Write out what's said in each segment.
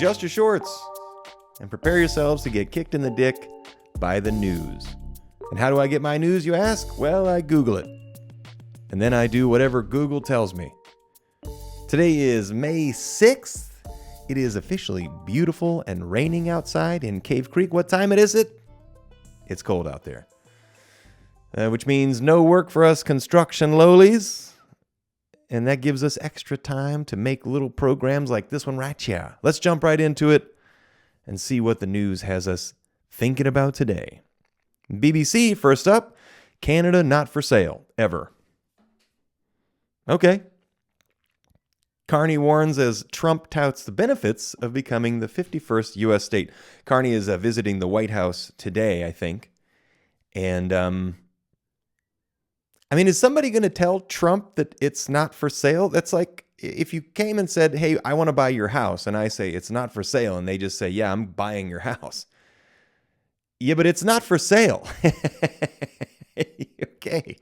adjust your shorts and prepare yourselves to get kicked in the dick by the news. And how do I get my news, you ask? Well, I Google it. And then I do whatever Google tells me. Today is May 6th. It is officially beautiful and raining outside in Cave Creek. What time is it? It's cold out there. Which means no work for us construction lowlies. And that gives us extra time to make little programs like this one right here. Let's jump right into it and see what the news has us thinking about today. BBC, first up, Canada not for sale, ever. Okay. Carney warns as Trump touts the benefits of becoming the 51st U.S. state. Carney is visiting the White House today, I think. And, is somebody going to tell Trump that it's not for sale? That's like if you came and said, hey, I want to buy your house. And I say, it's not for sale. And they just say, yeah, I'm buying your house. Yeah, but it's not for sale. Okay.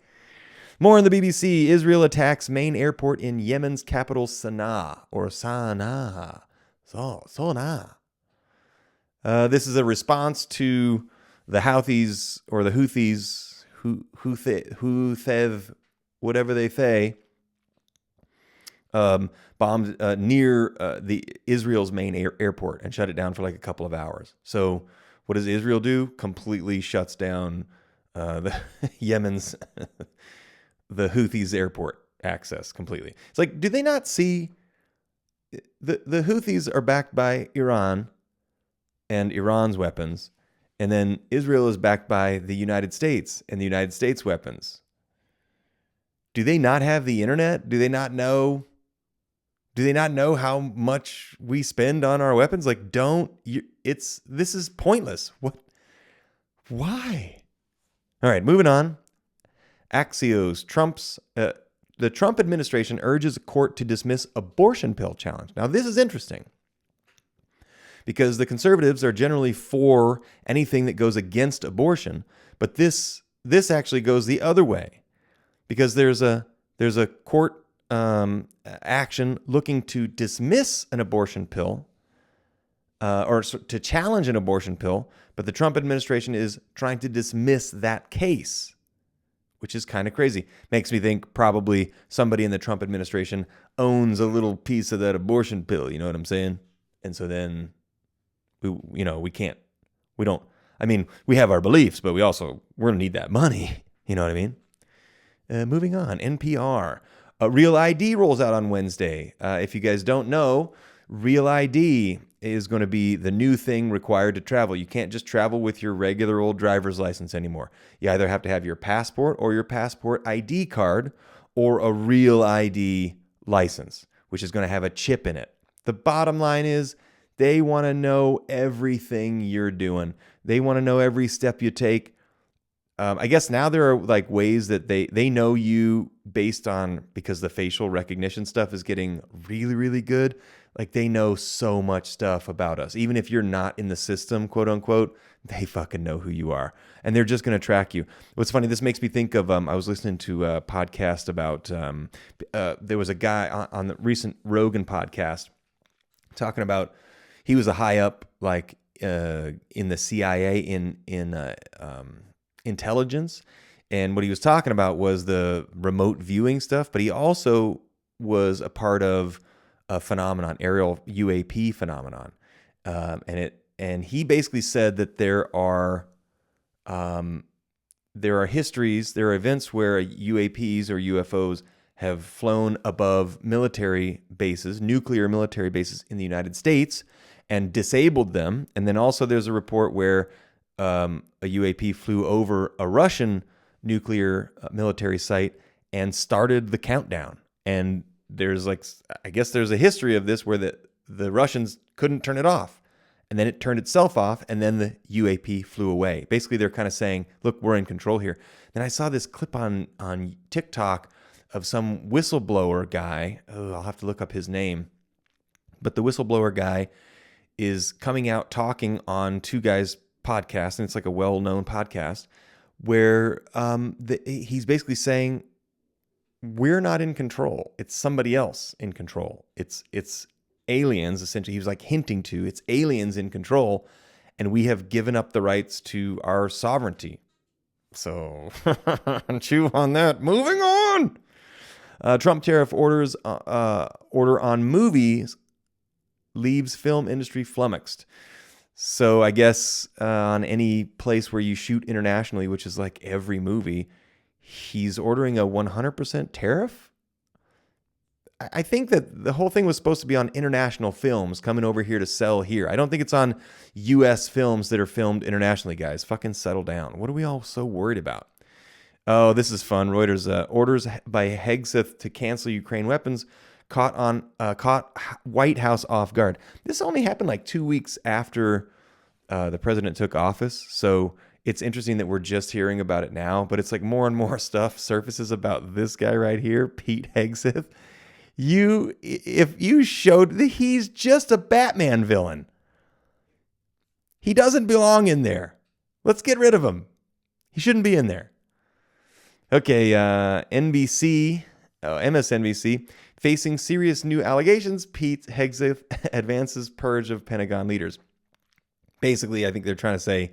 More on the BBC. Israel attacks main airport in Yemen's capital, Sana'a. This is a response to the Houthis, or the Houthis, Houthev, whatever they say, bombed near the Israel's main airport and shut it down for like a couple of hours. So what does Israel do? Completely shuts down the Yemen's... the Houthis airport access completely. It's like, do they not see the Houthis are backed by Iran and Iran's weapons, and then Israel is backed by the United States and the United States weapons? Do they not have the internet? Do they not know how much we spend on our weapons? Like, this is pointless. What? Why? All right, moving on. Axios, the Trump administration urges a court to dismiss abortion pill challenge. Now, this is interesting because the conservatives are generally for anything that goes against abortion, but this actually goes the other way because there's a court action looking to dismiss an abortion pill or to challenge an abortion pill, but the Trump administration is trying to dismiss that case, which is kind of crazy. Makes me think probably somebody in the Trump administration owns a little piece of that abortion pill. You know what I'm saying? And so then we have our beliefs, but we're going to need that money. You know what I mean? Moving on. NPR. Real ID rolls out on Wednesday. If you guys don't know, Real ID is going to be the new thing required to travel. You can't just travel with your regular old driver's license anymore. You either have to have your passport or your passport ID card or a Real ID license, which is going to have a chip in it. The bottom line is they want to know everything you're doing. They want to know every step you take. I guess now there are like ways that they know you because the facial recognition stuff is getting really, really good. Like they know so much stuff about us. Even if you're not in the system, quote unquote, they fucking know who you are. And they're just going to track you. What's funny, this makes me think of, I was listening to a podcast about, there was a guy on the recent Rogan podcast talking about, he was a high up, like in the CIA in intelligence. And what he was talking about was the remote viewing stuff, but he also was a part of a phenomenon, aerial UAP phenomenon. And he basically said that there are histories, there are events where UAPs or UFOs have flown above military bases, nuclear military bases in the United States and disabled them. And then also there's a report where a UAP flew over a Russian nuclear military site and started the countdown. And there's I guess there's a history of this where the Russians couldn't turn it off. And then it turned itself off, and then the UAP flew away. Basically, they're kind of saying, look, we're in control here. Then I saw this clip on TikTok of some whistleblower guy. Oh, I'll have to look up his name. But the whistleblower guy is coming out talking on Two Guys podcast, and it's like a well-known podcast, where he's basically saying, we're not in control. It's somebody else in control. It's aliens, essentially. He was like hinting to it's aliens in control, and we have given up the rights to our sovereignty. So chew on that. Moving on. Trump tariff order on movies leaves film industry flummoxed. So I guess on any place where you shoot internationally, which is like every movie, he's ordering a 100% tariff. I think that the whole thing was supposed to be on international films coming over here to sell here. I don't think it's on U.S. films that are filmed internationally, guys. Fucking settle down. What are we all so worried about? Oh, this is fun. Reuters orders by Hegseth to cancel Ukraine weapons caught White House off guard. This only happened like 2 weeks after the president took office. So it's interesting that we're just hearing about it now, but it's like more and more stuff surfaces about this guy right here, Pete Hegseth. If you showed that he's just a Batman villain, he doesn't belong in there. Let's get rid of him. He shouldn't be in there. Okay, MSNBC, facing serious new allegations, Pete Hegseth advances purge of Pentagon leaders. Basically, I think they're trying to say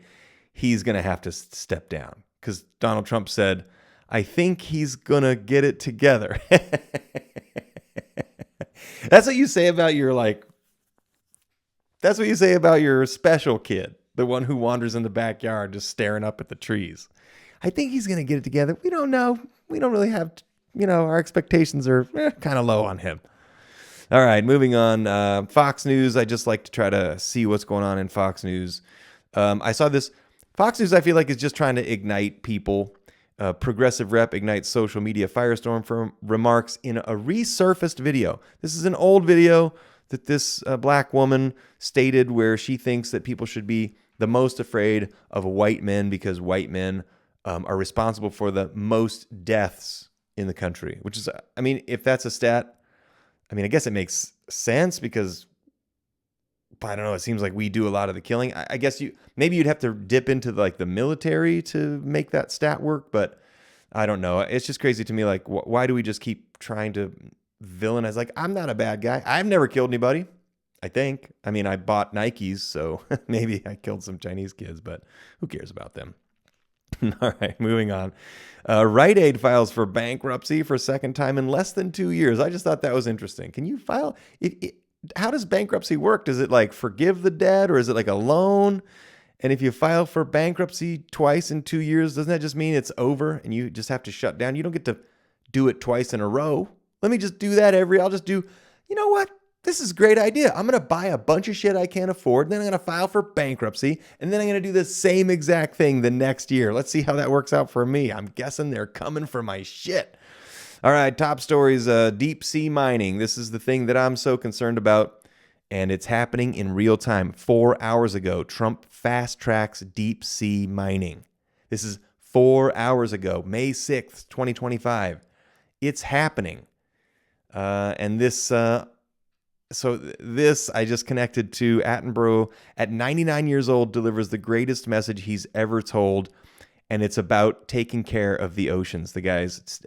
he's going to have to step down because Donald Trump said, I think he's going to get it together. That's what you say about that's what you say about your special kid, the one who wanders in the backyard just staring up at the trees. I think he's going to get it together. We don't know. We don't really have, our expectations are kind of low on him. All right, moving on. Fox News. I just like to try to see what's going on in Fox News. I saw this. Fox News, I feel like, is just trying to ignite people. Progressive rep ignites social media firestorm for remarks in a resurfaced video. This is an old video that this black woman stated where she thinks that people should be the most afraid of white men because white men are responsible for the most deaths in the country, which is, if that's a stat, I guess it makes sense because, I don't know, it seems like we do a lot of the killing. I guess maybe you'd have to dip into the military to make that stat work, but I don't know. It's just crazy to me. Like, why do we just keep trying to villainize? Like, I'm not a bad guy. I've never killed anybody, I think. I bought Nikes, so maybe I killed some Chinese kids, but who cares about them? All right, moving on. Rite Aid files for bankruptcy for a second time in less than 2 years. I just thought that was interesting. Can you file? How does bankruptcy work? Does it forgive the debt, or is it like a loan? And if you file for bankruptcy twice in 2 years, doesn't that just mean it's over and you just have to shut down? You don't get to do it twice in a row. Let me just do that I'll just do, you know what? This is a great idea. I'm going to buy a bunch of shit I can't afford. Then I'm going to file for bankruptcy. And then I'm going to do the same exact thing the next year. Let's see how that works out for me. I'm guessing they're coming for my shit. All right, top stories, deep sea mining. This is the thing that I'm so concerned about, and it's happening in real time. 4 hours ago, Trump fast tracks deep sea mining. This is 4 hours ago, May 6th, 2025. It's happening. And this, I just connected to Attenborough at 99 years old, delivers the greatest message he's ever told, and it's about taking care of the oceans. The guys,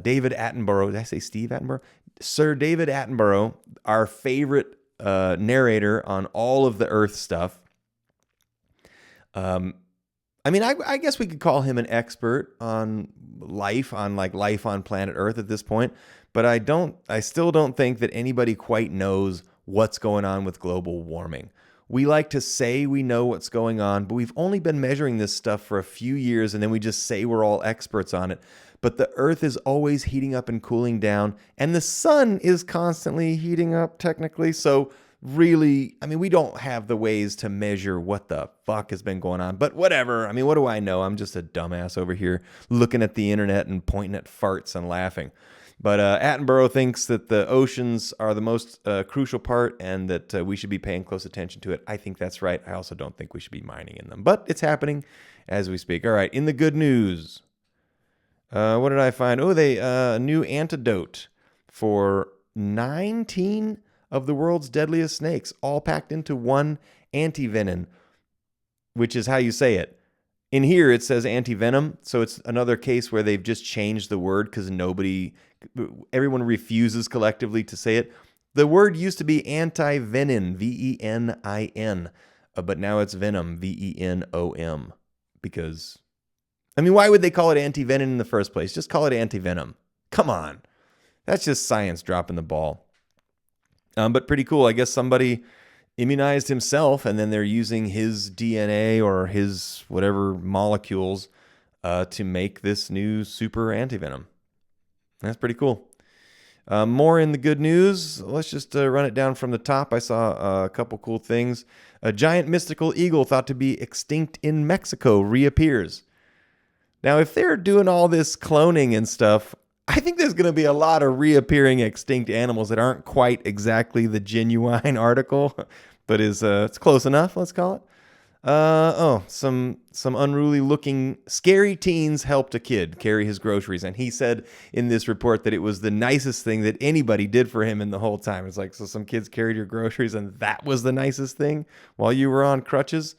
David Attenborough, did I say Steve Attenborough? Sir David Attenborough, our favorite narrator on all of the Earth stuff. I guess we could call him an expert on life on planet Earth at this point, but I still don't think that anybody quite knows what's going on with global warming. We like to say we know what's going on, but we've only been measuring this stuff for a few years, and then we just say we're all experts on it. But the Earth is always heating up and cooling down, and the sun is constantly heating up technically. So really, we don't have the ways to measure what the fuck has been going on. But whatever. What do I know? I'm just a dumbass over here looking at the internet and pointing at farts and laughing. But Attenborough thinks that the oceans are the most crucial part and that we should be paying close attention to it. I think that's right. I also don't think we should be mining in them. But it's happening as we speak. All right, in the good news. What did I find? Oh, a new antidote for 19 of the world's deadliest snakes, all packed into one antivenom, which is how you say it. In here, it says antivenom, so it's another case where they've just changed the word because everyone refuses collectively to say it. The word used to be antivenin, V-E-N-I-N, but now it's venom, V-E-N-O-M, because, I mean, why would they call it antivenin in the first place? Just call it antivenom. Come on. That's just science dropping the ball. But pretty cool. I guess somebody immunized himself, and then they're using his DNA or his whatever molecules to make this new super antivenom. That's pretty cool. More in the good news. Let's just run it down from the top. I saw a couple cool things. A giant mystical eagle thought to be extinct in Mexico reappears. Now, if they're doing all this cloning and stuff, I think there's going to be a lot of reappearing extinct animals that aren't quite exactly the genuine article, but it's close enough, let's call it. Some unruly looking scary teens helped a kid carry his groceries, and he said in this report that it was the nicest thing that anybody did for him in the whole time. It's like, so some kids carried your groceries and that was the nicest thing while you were on crutches.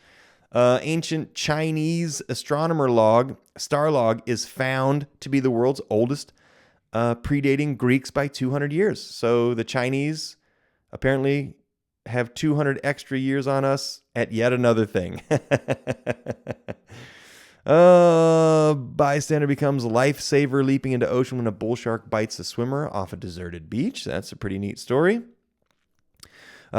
Ancient Chinese astronomer star log is found to be the world's oldest, predating Greeks by 200 years. So the Chinese apparently have 200 extra years on us at yet another thing. Bystander becomes lifesaver leaping into ocean when a bull shark bites a swimmer off a deserted beach. That's a pretty neat story.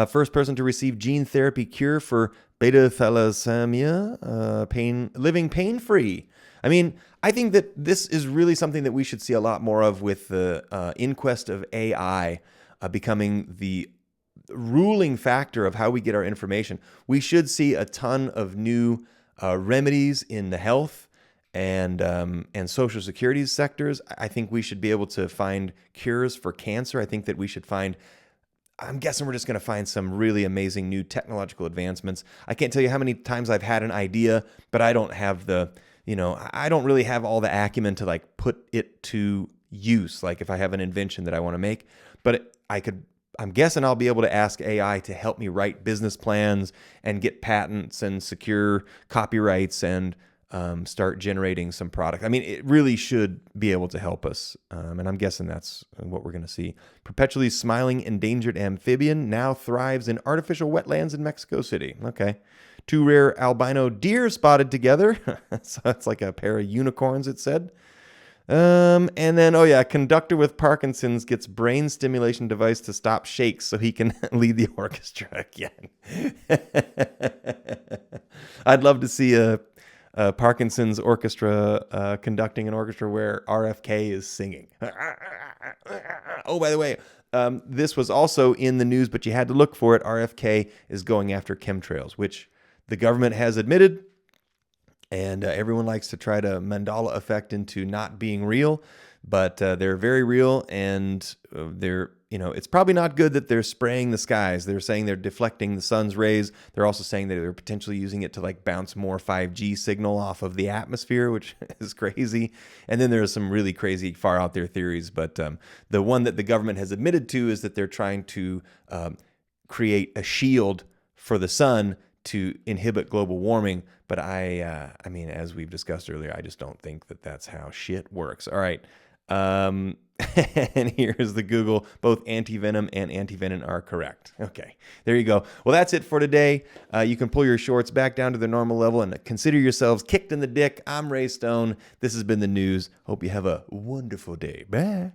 First person to receive gene therapy cure for beta thalassemia, living pain-free. I mean, I think that this is really something that we should see a lot more of with the inquest of AI becoming the ruling factor of how we get our information. We should see a ton of new remedies in the health and social security sectors. I think we should be able to find cures for cancer. I think that we should I'm guessing we're just going to find some really amazing new technological advancements. I can't tell you how many times I've had an idea, but I don't have I don't really have all the acumen to like put it to use. Like if I have an invention that I want to make, but I'm guessing I'll be able to ask AI to help me write business plans and get patents and secure copyrights and start generating some product. I mean, it really should be able to help us. And I'm guessing that's what we're going to see. Perpetually smiling endangered amphibian now thrives in artificial wetlands in Mexico City. Okay. 2 rare albino deer spotted together. So it's like a pair of unicorns, it said. And then, conductor with Parkinson's gets brain stimulation device to stop shakes so he can lead the orchestra again. I'd love to see a Parkinson's orchestra conducting an orchestra where RFK is singing. Oh, by the way, this was also in the news, but you had to look for it. RFK is going after chemtrails, which the government has admitted. And everyone likes to try to Mandela effect into not being real, but they're very real, and it's probably not good that they're spraying the skies. They're saying they're deflecting the sun's rays. They're also saying that they're potentially using it to like bounce more 5G signal off of the atmosphere, which is crazy. And then there's some really crazy far out there theories, but the one that the government has admitted to is that they're trying to create a shield for the sun to inhibit global warming. But I mean, as we've discussed earlier, I just don't think that that's how shit works. All right. And here's the Google. Both antivenom and antivenin are correct. Okay, there you go. Well, that's it for today. You can pull your shorts back down to their normal level and consider yourselves kicked in the dick. I'm Ray Stone. This has been the news. Hope you have a wonderful day. Bye.